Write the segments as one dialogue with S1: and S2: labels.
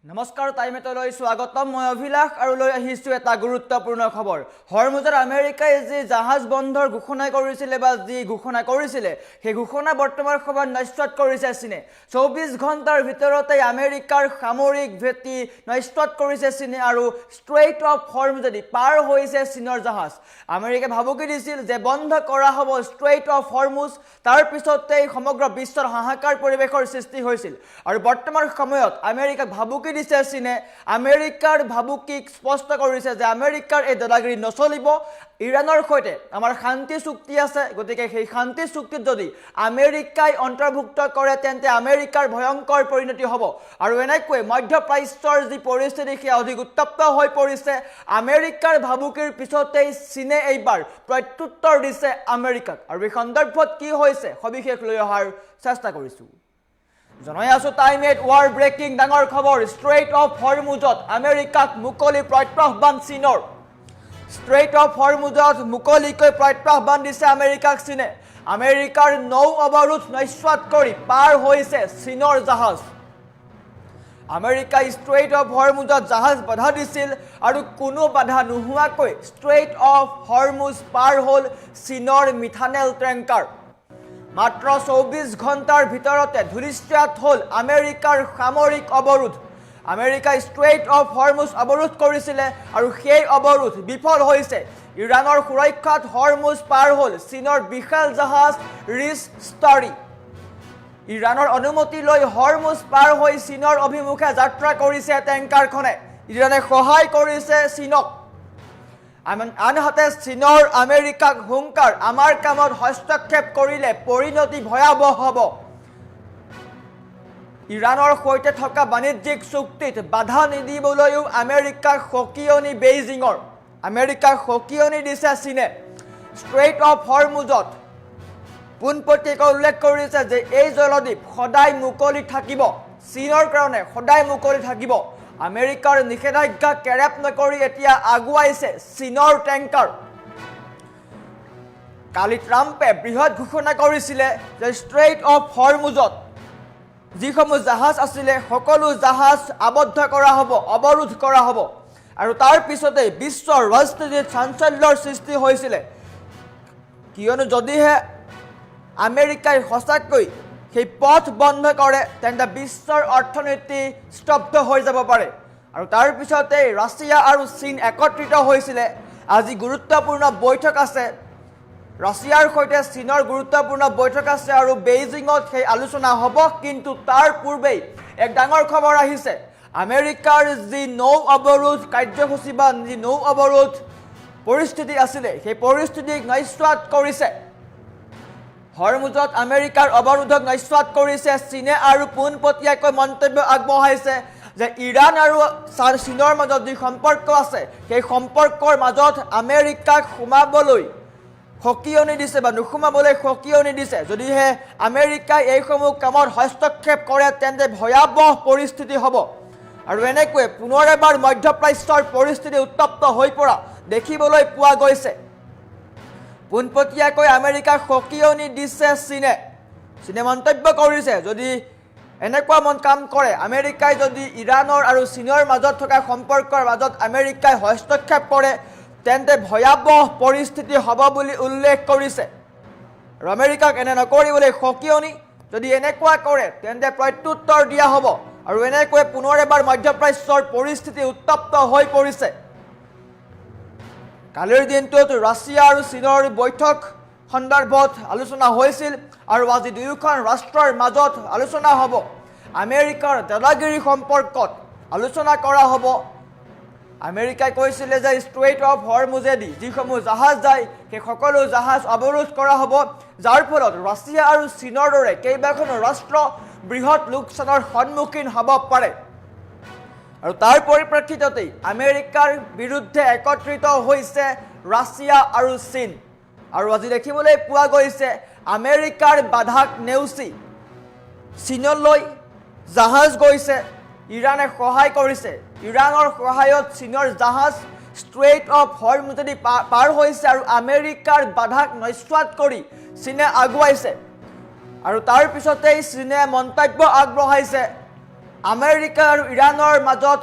S1: নমস্কাৰ টাইমেটলৈ স্বাগতম মই অভিলাষ আৰু লৈ আহিছো এটা গুৰুত্বপূৰ্ণ খবৰ হৰমুজৰ আমেৰিকাই যে জাহাজ বন্ধৰ ঘোষণা কৰিছিল বা যি ঘোষণা কৰিছিল সেই ঘোষণা বৰ্তমান সময়ত নস্যাৎ কৰিছে চীনে 24 ঘণ্টাৰ ভিতৰতে আমেৰিকাৰ সামৰিক ভেটি নস্যাৎ কৰিছে চীনে আৰু ষ্ট্ৰেইট অফ হৰমুজেদি পাৰ হৈছে চীনৰ জাহাজ আমেৰিকাই ভাবুকি দিছিল যে বন্ধ কৰা হ'ব ষ্ট্ৰেইট অফ হৰমুজ তাৰ পিছতে সমগ্ৰ বিশ্বৰ হাহাকাৰ পৰিৱেশৰ সৃষ্টি হৈছিল আৰু বৰ্তমান সময়ত আমেৰিকাক ভাবুকি দিছে চীনে আমেৰিকাৰ ভাবুকিক স্পষ্ট কৰিছে যে আমেৰিকাৰ এই দাদাগিৰি নচলিব ইৰানৰ সৈতে আমাৰ শান্তি চুক্তি আছে গতিকে সেই শান্তি চুক্তিত যদি আমেৰিকাই অন্তৰ্ভুক্ত কৰে তেন্তে আমেৰিকাৰ ভয়ংকৰ পৰিণতি হ'ব আৰু এনেকৈ মধ্যপ্ৰাচ্যৰ যি পৰিস্থিতি সেই অধিক উত্তপ্ত হৈ পৰিছে আমেৰিকাৰ ভাবুকিৰ পিছতেই চীনে এইবাৰ প্ৰত্যুত্তৰ দিছে আমেৰিকাক আৰু এই সন্দৰ্ভত কি হৈছে সবিশেষ লৈ অহাৰ চেষ্টা কৰিছো জনাই আছো টাইমেট ৱাৰ ব্ৰেকিং ডাঙৰ খবৰ ষ্ট্ৰেইট অফ হৰমুজত আমেৰিকাক মুকলি প্ৰত্যাহ্বান চীনৰ ষ্ট্ৰেইট অফ হৰমুজত মুকলিকৈ প্ৰত্যাহ্বান দিছে আমেৰিকাক চীনে আমেৰিকাৰ নৌ অৱৰোধ নস্যাৎ কৰি পাৰ হৈছে চীনৰ জাহাজ আমেৰিকাই ষ্ট্ৰেইট অফ হৰমুজত জাহাজ বাধা দিছিল আৰু কোনো বাধা নোহোৱাকৈ ষ্ট্ৰেইট অফ হৰমুজ পাৰ হ'ল চীনৰ মিথানেল টেংকাৰ মাত্ৰ 24 ঘণ্টাৰ ভিতৰতে ধূলিসাৎ হ'ল আমেৰিকাৰ সামৰিক অৱৰোধ আমেৰিকাই ষ্ট্ৰেইট অফ হৰমুজ অৱৰোধ কৰিছিল আৰু সেই অৱৰোধ বিফল হৈছে ইৰানৰ সুৰক্ষাত হৰমুজ পাৰ হ'ল চীনৰ বিশাল জাহাজ ৰিচ ষ্টাৰী ইৰানৰ অনুমতি লৈ হৰমুজ পাৰ হৈ চীনৰ অভিমুখে যাত্ৰা কৰিছে টেংকাৰখনে ইৰানে সহায় কৰিছে চীনক আনহাতে চীনৰ আমেৰিকাক হুংকাৰ আমাৰ কামত হস্তক্ষেপ কৰিলে পৰিণতি ভয়াৱহ হ'ব ইৰানৰ সৈতে থকা বাণিজ্যিক চুক্তিত বাধা নিদিবলৈও আমেৰিকাক সকিয়নি বেইজিঙৰ আমেৰিকাক সকিয়নি দিছে চীনে ষ্ট্ৰেইট অফ হৰমুজত পোনপটীয়াকৈ উল্লেখ কৰিছে যে এই জলদ্বীপ সদায় মুকলি থাকিব চীনৰ কাৰণে সদায় মুকলি থাকিব আমেৰিকাৰ নিষেধাজ্ঞা কেৰেপ নকৰি এতিয়া আগুৱাইছে চীনৰ টেংকাৰ কালি ট্ৰাম্পে বৃহৎ ঘোষণা কৰিছিল যে ষ্ট্ৰেইট অফ হৰমুজত যিসমূহ জাহাজ আছিলে সকলো জাহাজ আবদ্ধ কৰা হ'ব অৱৰোধ কৰা হ'ব আৰু তাৰ পিছতে বিশ্বৰ ৰাজনীতিত চাঞ্চল্যৰ সৃষ্টি হৈছিল কিয়নো যদিহে আমেৰিকাই সঁচাকৈ সেই পথ বন্ধ কৰে তেন্তে বিশ্বৰ অৰ্থনীতি স্তব্ধ হৈ যাব পাৰে আৰু তাৰ পিছতে ৰাছিয়া আৰু চীন একত্ৰিত হৈছিল আজি গুৰুত্বপূৰ্ণ বৈঠক আছে ৰাছিয়াৰ সৈতে চীনৰ গুৰুত্বপূৰ্ণ বৈঠক আছে আৰু বেইজিঙত সেই আলোচনা হ'ব কিন্তু তাৰ পূৰ্বেই এক ডাঙৰ খবৰ আহিছে আমেৰিকাৰ যি নৌ অৱৰোধ কাৰ্যসূচী বা যি নৌ অৱৰোধ পৰিস্থিতি আছিলে সেই পৰিস্থিতিক নস্যাৎ কৰিছে হৰমুজত আমেৰিকাৰ অৱৰোধক নস্যাৎ কৰিছে চীনে আৰু পোনপটীয়াকৈ মন্তব্য আগবঢ়াইছে যে ইৰাণ আৰু চীনৰ মাজত যি সম্পৰ্ক আছে সেই সম্পৰ্কৰ মাজত আমেৰিকাক সোমাবলৈ সকিয়নি দিছে বা নোসোমাবলৈ সকিয়নি দিছে যদিহে আমেৰিকাই এইসমূহ কামত হস্তক্ষেপ কৰে তেন্তে ভয়াৱহ পৰিস্থিতি হ'ব আৰু এনেকৈ পুনৰ এবাৰ মধ্যপ্ৰাচ্যৰ পৰিস্থিতি উত্তপ্ত হৈ পৰা দেখিবলৈ পোৱা গৈছে পোনপটীয়াকৈ আমেৰিকাক সকিয়নি দিছে চীনে মন্তব্য কৰিছে যদি এনেকুৱা কাম কৰে আমেৰিকাই যদি ইৰাণৰ আৰু চীনৰ মাজত থকা সম্পৰ্কৰ মাজত আমেৰিকাই হস্তক্ষেপ কৰে তেন্তে ভয়াৱহ পৰিস্থিতি হ'ব বুলি উল্লেখ কৰিছে আৰু আমেৰিকাক এনে নকৰিবলৈ সকিয়নি যদি এনেকুৱা কৰে তেন্তে প্ৰত্যুত্তৰ দিয়া হ'ব আৰু এনেকৈ পুনৰ এবাৰ মধ্যপ্ৰাচ্যৰ পৰিস্থিতি উত্তপ্ত হৈ পৰিছে কালিৰ দিনটোত ৰাছিয়া আৰু চীনৰ বৈঠক সন্দৰ্ভত আলোচনা হৈছিল আৰু আজি দুয়োখন ৰাষ্ট্ৰৰ মাজত আলোচনা হ'ব আমেৰিকাৰ দাদাগিৰি সম্পৰ্কত আলোচনা কৰা হ'ব আমেৰিকাই কৈছিলে যে ষ্ট্ৰেইট অফ হৰমুজেদি যিসমূহ জাহাজ যায় সেই সকলো জাহাজ অৱৰোধ কৰা হ'ব যাৰ ফলত ৰাছিয়া আৰু চীনৰ দৰে কেইবাখনো ৰাষ্ট্ৰ বৃহৎ লোকচানৰ সন্মুখীন হ'ব পাৰে আৰু তাৰ পৰিপ্ৰেক্ষিততেই আমেৰিকাৰ বিৰুদ্ধে একত্ৰিত হৈছে ৰাছিয়া আৰু চীন আৰু আজি দেখিবলৈ পোৱা গৈছে আমেৰিকাৰ বাধাক নেওচি চীনলৈ জাহাজ গৈছে ইৰানে সহায় কৰিছে ইৰানৰ সহায়ত চীনৰ জাহাজ ষ্ট্ৰেইট অফ হৰমুজেদি পাৰ হৈছে আৰু আমেৰিকাৰ বাধাক নস্যাৎ কৰি চীনে আগুৱাইছে আৰু তাৰ পিছতেই চীনে মন্তব্য আগবঢ়াইছে আমেৰিকা আৰু ইৰাণৰ মাজত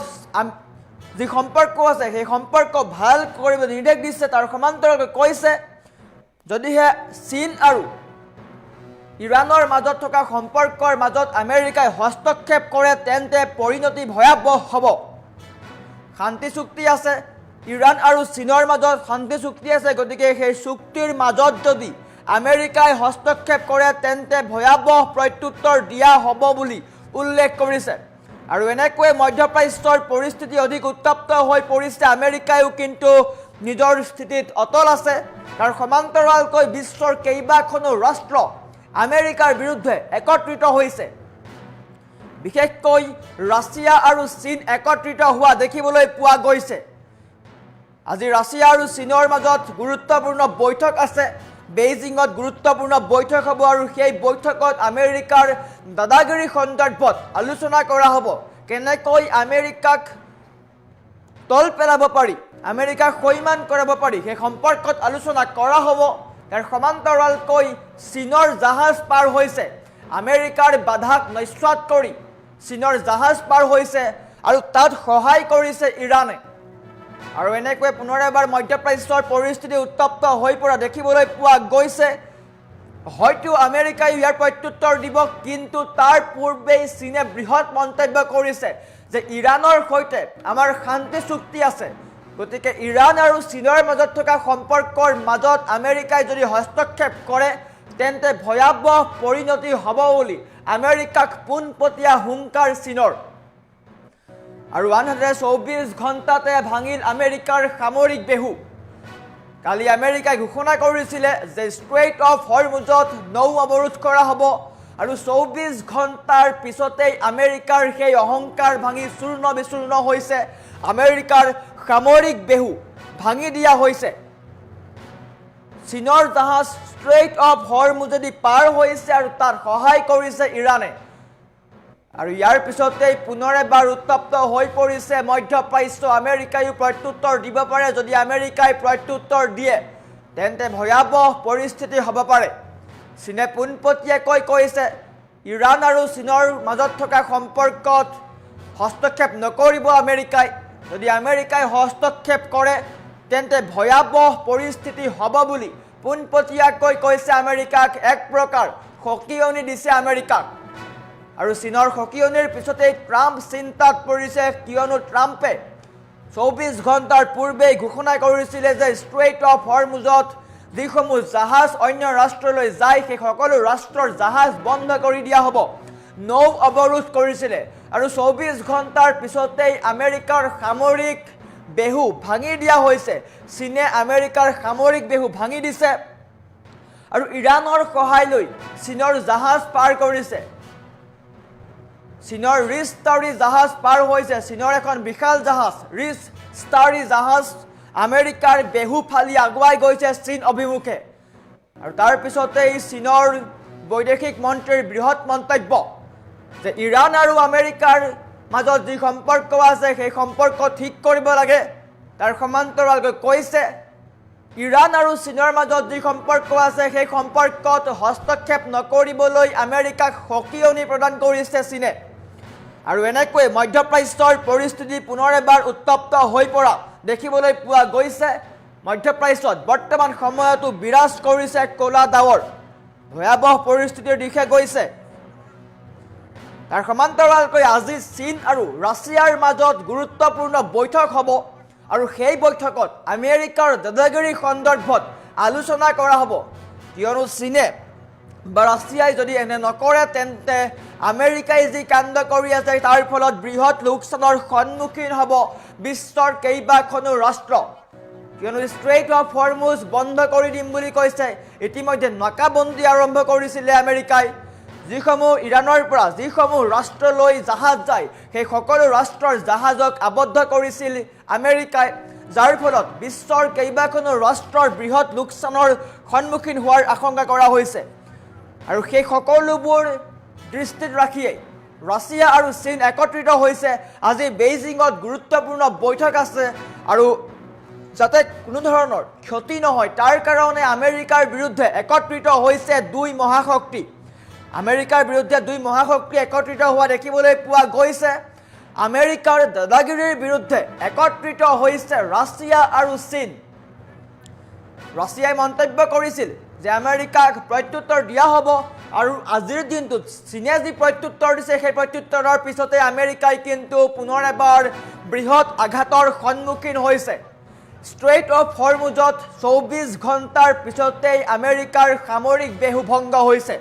S1: যি সম্পৰ্ক আছে সেই সম্পৰ্ক ভাল কৰিব নিৰ্দেশ দিছে। তাৰ সমান্তৰালকৈ কৈছে যদিহে চীন আৰু ইৰাণৰ মাজত থকা সম্পৰ্কৰ মাজত আমেৰিকাই হস্তক্ষেপ কৰে তেন্তে পৰিণতি ভয়াৱহ হ'ব। শান্তি চুক্তি আছে, ইৰাণ আৰু চীনৰ মাজত শান্তি চুক্তি আছে, গতিকে সেই চুক্তিৰ মাজত যদি আমেৰিকাই হস্তক্ষেপ কৰে তেন্তে ভয়াৱহ প্ৰত্যুত্তৰ দিয়া হ'ব বুলি উল্লেখ কৰিছে। আৰু এনেকৈ মধ্যপ্ৰাচ্যৰ পৰিস্থিতি অধিক উত্তপ্ত হৈ পৰিছে। আমেৰিকায়ো কিন্তু নিজৰ স্থিতিত অটল আছে। তাৰ সমান্তৰালকৈ বিশ্বৰ কেইবাখনো ৰাষ্ট্ৰ আমেৰিকাৰ বিৰুদ্ধে একত্ৰিত হৈছে। বিশেষকৈ ৰাছিয়া আৰু চীন একত্ৰিত হোৱা দেখিবলৈ পোৱা গৈছে। আজি ৰাছিয়া আৰু চীনৰ মাজত গুৰুত্বপূৰ্ণ বৈঠক আছে। বেইজিঙত গুৰুত্বপূৰ্ণ বৈঠক হ'ব আৰু সেই বৈঠকত আমেৰিকাৰ দাদাগিৰি সন্দৰ্ভত আলোচনা কৰা হ'ব। কেনেকৈ আমেৰিকাক তল পেলাব পাৰি, আমেৰিকাক সৈমান কৰাব পাৰি, সেই সম্পৰ্কত আলোচনা কৰা হ'ব। ইয়াৰ সমান্তৰালকৈ চীনৰ জাহাজ পাৰ হৈছে, আমেৰিকাৰ বাধাক নস্যাৎ কৰি চীনৰ জাহাজ পাৰ হৈছে আৰু তাত সহায় কৰিছে ইৰাণে। আৰু এনেকৈ পুনৰ এবাৰ মধ্যপ্ৰাচ্যৰ পৰিস্থিতি উত্তপ্ত হৈ পৰা দেখিবলৈ পোৱা গৈছে। হয়তো আমেৰিকাই ইয়াৰ প্ৰত্যুত্তৰ দিব, কিন্তু তাৰ পূৰ্বেই চীনে বৃহৎ মন্তব্য কৰিছে যে ইৰাণৰ সৈতে আমাৰ শান্তি চুক্তি আছে, গতিকে ইৰাণ আৰু চীনৰ মাজত থকা সম্পৰ্কৰ মাজত আমেৰিকাই যদি হস্তক্ষেপ কৰে তেন্তে ভয়াৱহ পৰিণতি হ'ব বুলি আমেৰিকাক পোনপটীয়া হুংকাৰ চীনৰ। আৰু আনহাতে 24 ঘণ্টাতে ভাঙিল আমেৰিকাৰ সামৰিক বেহু। কালি আমেৰিকাই ঘোষণা কৰিছিলে যে ষ্ট্ৰেইট অফ হৰমুজত নৌ অৱৰোধ কৰা হ'ব আৰু 24 ঘণ্টাৰ পিছতেই আমেৰিকাৰ সেই অহংকাৰ ভাঙি চূৰ্ণ বিচূৰ্ণ হৈছে। আমেৰিকাৰ সামৰিক বেহু ভাঙি দিয়া হৈছে। চীনৰ জাহাজ ষ্ট্ৰেইট অফ হৰমুজেদি পাৰ হৈছে আৰু তাত সহায় কৰিছে ইৰাণে। আৰু ইয়াৰ পিছতেই পুনৰ এবাৰ উত্তপ্ত হৈ পৰিছে মধ্যপ্ৰাচ্য। আমেৰিকায়ো প্ৰত্যুত্তৰ দিব পাৰে। যদি আমেৰিকাই প্ৰত্যুত্তৰ দিয়ে তেন্তে ভয়াৱহ পৰিস্থিতি হ'ব পাৰে। চীনে পোনপটীয়াকৈ কৈছে ইৰাণ আৰু চীনৰ মাজত থকা সম্পৰ্কত হস্তক্ষেপ নকৰিব আমেৰিকাই। যদি আমেৰিকাই হস্তক্ষেপ কৰে তেন্তে ভয়াৱহ পৰিস্থিতি হ'ব বুলি পোনপটীয়াকৈ কৈছে আমেৰিকাক। এক প্ৰকাৰ সকিয়নি দিছে আমেৰিকাক। আৰু চীনৰ সকিয়নিৰ পিছতেই ট্ৰাম্প চিন্তাত পৰিছে, কিয়নো ট্ৰাম্পে 24 ঘণ্টাৰ পূৰ্বেই ঘোষণা কৰিছিলে যে ষ্ট্ৰেইট অফ হৰমুজত যিসমূহ জাহাজ অন্য ৰাষ্ট্ৰলৈ যায় সেই সকলো ৰাষ্ট্ৰৰ জাহাজ বন্ধ কৰি দিয়া হ'ব। নৌ অৱৰোধ কৰিছিলে আৰু 24 ঘণ্টাৰ পিছতেই আমেৰিকাৰ সামৰিক বেহু ভাঙি দিয়া হৈছে। চীনে আমেৰিকাৰ সামৰিক বেহু ভাঙি দিছে আৰু ইৰাণৰ সহায় লৈ চীনৰ জাহাজ পাৰ কৰিছে। চীনৰ ৰিচ ষ্টাৰী জাহাজ পাৰ হৈছে। চীনৰ এখন বিশাল জাহাজ ৰিচ ষ্টাৰী জাহাজ আমেৰিকাৰ বেহু ফালি আগুৱাই গৈছে চীন অভিমুখে। আৰু তাৰপিছতেই চীনৰ বৈদেশিক মন্ত্ৰীৰ বৃহৎ মন্তব্য যে ইৰাণ আৰু আমেৰিকাৰ মাজত যি সম্পৰ্ক আছে সেই সম্পৰ্ক ঠিক কৰিব লাগে। তাৰ সমান্তৰালকৈ কৈছে ইৰাণ আৰু চীনৰ মাজত যি সম্পৰ্ক আছে সেই সম্পৰ্কত হস্তক্ষেপ নকৰিবলৈ আমেৰিকাক সকিয়নি প্ৰদান কৰিছে চীনে। আৰু এনেকৈ মধ্যপ্ৰাচ্যৰ পৰিস্থিতি পুনৰ এবাৰ উত্তপ্ত হৈ পৰা দেখিবলৈ পোৱা গৈছে। মধ্যপ্ৰাচ্যত বৰ্তমান সময়তো বিৰাজ কৰিছে ক'লা ডাৱৰ, ভয়াৱহ পৰিস্থিতিৰ দিশে গৈছে। তাৰ সমান্তৰালকৈ আজি চীন আৰু ৰাছিয়াৰ মাজত গুৰুত্বপূৰ্ণ বৈঠক হ'ব আৰু সেই বৈঠকত আমেৰিকাৰ দাদাগিৰি সন্দৰ্ভত আলোচনা কৰা হ'ব। কিয়নো চীনে বা ৰাছিয়াই যদি এনে নকৰে তেন্তে আমেৰিকাই যি কাণ্ড কৰি আছে তাৰ ফলত বৃহৎ লোকচানৰ সন্মুখীন হ'ব বিশ্বৰ কেইবাখনো ৰাষ্ট্ৰ। কিয়নো ষ্ট্ৰেইট অফ হৰমুজ বন্ধ কৰি দিম বুলি কৈছে। ইতিমধ্যে নাকাবন্দী আৰম্ভ কৰিছিলে আমেৰিকাই। যিসমূহ ইৰাণৰ পৰা যিসমূহ ৰাষ্ট্ৰলৈ জাহাজ যায় সেই সকলো ৰাষ্ট্ৰৰ জাহাজক আবদ্ধ কৰিছিল আমেৰিকাই, যাৰ ফলত বিশ্বৰ কেইবাখনো ৰাষ্ট্ৰৰ বৃহৎ লোকচানৰ সন্মুখীন হোৱাৰ আশংকা কৰা হৈছে। আৰু সেই সকলোবোৰ দৃষ্টিত ৰাখিয়েই ৰাছিয়া আৰু চীন একত্ৰিত হৈছে। আজি বেইজিঙত গুৰুত্বপূৰ্ণ বৈঠক আছে আৰু যাতে কোনো ধৰণৰ ক্ষতি নহয় তাৰ কাৰণে আমেৰিকাৰ বিৰুদ্ধে একত্ৰিত হৈছে দুই মহাশক্তি। আমেৰিকাৰ বিৰুদ্ধে দুই মহাশক্তি একত্ৰিত হোৱা দেখিবলৈ পোৱা গৈছে। আমেৰিকাৰ দাদাগিৰিৰ বিৰুদ্ধে একত্ৰিত হৈছে ৰাছিয়া আৰু চীন। ৰাছিয়াই মন্তব্য কৰিছিল যে আমেৰিকাক প্ৰত্যুত্তৰ দিয়া হ'ব, আৰু আজিৰ দিনটোত চীনে যি প্ৰত্যুত্তৰ দিছে সেই প্ৰত্যুত্তৰৰ পিছতে আমেৰিকাই কিন্তু পুনৰ এবাৰ বৃহৎ আঘাতৰ সন্মুখীন হৈছে। ষ্ট্ৰেইট অফ হৰমুজত 24 ঘণ্টাৰ পিছতেই আমেৰিকাৰ সামৰিক বেহু ভংগ হৈছে।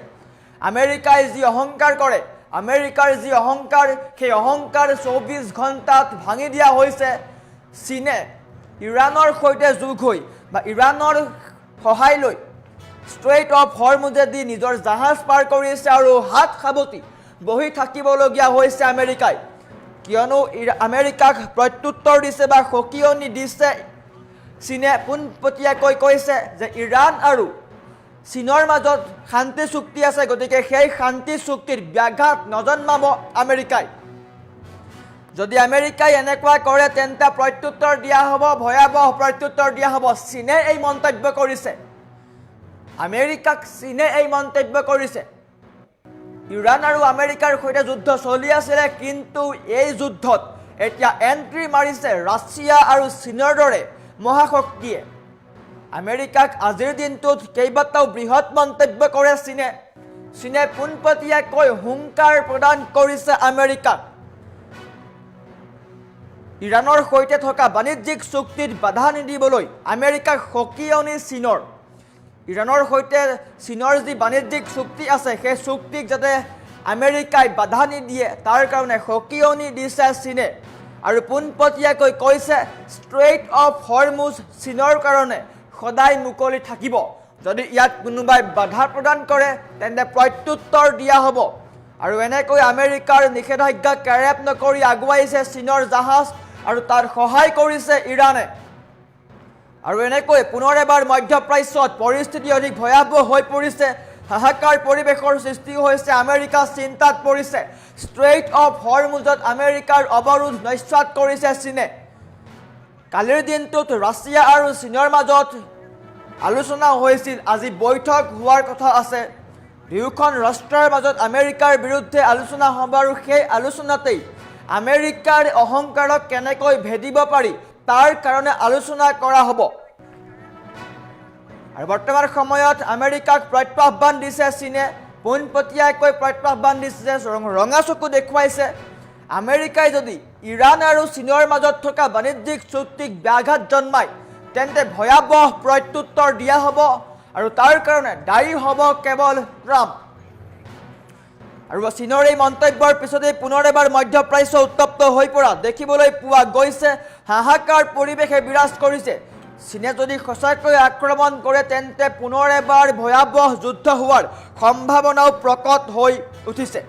S1: আমেৰিকাই যি অহংকাৰ কৰে, আমেৰিকাৰ যি অহংকাৰ, সেই অহংকাৰ 24 ঘণ্টাত ভাঙি দিয়া হৈছে। চীনে ইৰাণৰ সৈতে যোগ হৈ বা ইৰাণৰ সহায় লৈ ষ্ট্ৰেইট অফ হৰমুজেদি নিজৰ জাহাজ পাৰ কৰিছে, আৰু হাত সাৱটি বহি থাকিবলগীয়া হৈছে আমেৰিকাই, কিয়নো আমেৰিকাক প্ৰত্যুত্তৰ দিছে বা সকিয়নি দিছে। চীনে পোনপটীয়াকৈ কৈছে যে ইৰাণ আৰু চীনৰ মাজত শান্তি চুক্তি আছে, গতিকে সেই শান্তি চুক্তিত ব্যাঘাত নজন্মাব আমেৰিকাই। যদি আমেৰিকাই এনেকুৱা কৰে তেন্তে প্ৰত্যুত্তৰ দিয়া হ'ব, ভয়াৱহ প্ৰত্যুত্তৰ দিয়া হ'ব। চীনে এই মন্তব্য কৰিছে, আমেৰিকাক চীনে এই মন্তব্য কৰিছে। ইৰাণ আৰু আমেৰিকাৰ সৈতে যুদ্ধ চলি আছিলে, কিন্তু এই যুদ্ধত এতিয়া এণ্ট্ৰি মাৰিছে ৰাছিয়া আৰু চীনৰ দৰে মহাশক্তিয়ে। আমেৰিকাক আজিৰ দিনটোত কেইবাটাও বৃহৎ মন্তব্য কৰে চীনে। চীনে পোনপটীয়াকৈ হুংকাৰ প্ৰদান কৰিছে আমেৰিকাক। ইৰাণৰ সৈতে থকা বাণিজ্যিক চুক্তিত বাধা নিদিবলৈ আমেৰিকাক সকিয়নি চীনৰ। ইৰাণৰ সৈতে চীনৰ যি বাণিজ্যিক চুক্তি আছে সেই চুক্তিক যাতে আমেৰিকাই বাধা নিদিয়ে তাৰ কাৰণে সকিয়নি দিছে চীনে, আৰু পোনপটীয়াকৈ কৈছে ষ্ট্ৰেইট অফ হৰমুজ চীনৰ কাৰণে সদায় মুকলি থাকিব। যদি ইয়াত কোনোবাই বাধা প্ৰদান কৰে তেন্তে প্ৰত্যুত্তৰ দিয়া হ'ব। আৰু এনেকৈ আমেৰিকাৰ নিষেধাজ্ঞা কেৰেপ নকৰি আগুৱাইছে চীনৰ জাহাজ, আৰু তাত সহায় কৰিছে ইৰাণে। আৰু এনেকৈ পুনৰ এবাৰ মধ্যপ্ৰাচ্যত পৰিস্থিতি অধিক ভয়াৱহ হৈ পৰিছে। হাহাকাৰ পৰিৱেশৰ সৃষ্টি হৈছে, আমেৰিকা চিন্তাত পৰিছে। ষ্ট্ৰেইট অফ হৰমুজত আমেৰিকাৰ অৱৰোধ নস্যাৎ কৰিছে চীনে। কালিৰ দিনটোত ৰাছিয়া আৰু চীনৰ মাজত আলোচনা হৈছিল, আজি বৈঠক হোৱাৰ কথা আছে। দুয়োখন ৰাষ্ট্ৰৰ মাজত আমেৰিকাৰ বিৰুদ্ধে আলোচনা হ'ব, আৰু সেই আলোচনাতেই আমেৰিকাৰ অহংকাৰক কেনেকৈ ভেদিব পাৰি তাৰ কাৰণে আলোচনা কৰা হ'ব। আৰু বৰ্তমান সময়ত আমেৰিকাক প্ৰত্যাহ্বান দিছে চীনে, পোনপটীয়াকৈ প্ৰত্যাহ্বান দিছে, ৰঙা চকু দেখুৱাইছে। আমেৰিকাই যদি ইৰাণ আৰু চীনৰ মাজত থকা বাণিজ্যিক চুক্তিক ব্যাঘাত জন্মায় তেন্তে ভয়াৱহ প্ৰত্যুত্তৰ দিয়া হ'ব, আৰু তাৰ কাৰণে দায়ী হ'ব কেৱল ট্ৰাম্প। আৰু চীনৰ এই মন্তব্যৰ পিছতেই পুনৰ এবাৰ মধ্যপ্ৰাচ্য উত্তপ্ত হৈ পৰা দেখিবলৈ পোৱা গৈছে। হাহাকাৰ পৰিৱেশে বিৰাজ কৰিছে। চীনে যদি সঁচাকৈ আক্ৰমণ কৰে তেন্তে পুনৰ এবাৰ ভয়াৱহ যুদ্ধ হোৱাৰ সম্ভাৱনাও প্ৰকট হৈ উঠিছে।